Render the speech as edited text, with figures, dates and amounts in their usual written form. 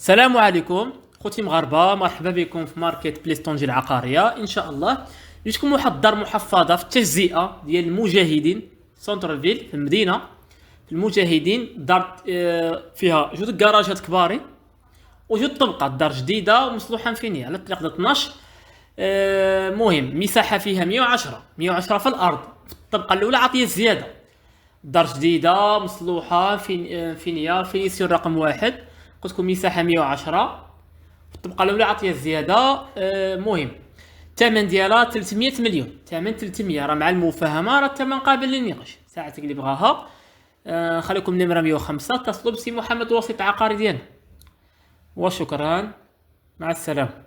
السلام عليكم خوتي مغاربه، مرحبا بكم في ماركت بليس طنجة العقاريه. ان شاء الله جيتكم محضر محفظه في التجزئه ديال المجاهدين سونتر فيل في المدينه. في المجاهدين دار فيها جوج كراجات كبارين وجوج طبقات، دار جديده ومصلوحه فينيا على طريق 12. مهم مساحه فيها 110 في الارض. في الطبقه الاولى عطيه زياده، دار جديده مصلوحه فينيا فينيسيون رقم واحد. قلت لكم مساحه 110. في الطبقه الاولى عطيه زياده. مهم الثمن ديالها 300 مليون، ثمن 300 راه مع المفاهمه، راه الثمن قابل للنقاش ساعتك اللي بغاها. خليكم نمره 105، اتصلوا بسي محمد وسيط عقاري ديالنا. وشكرا، مع السلامه.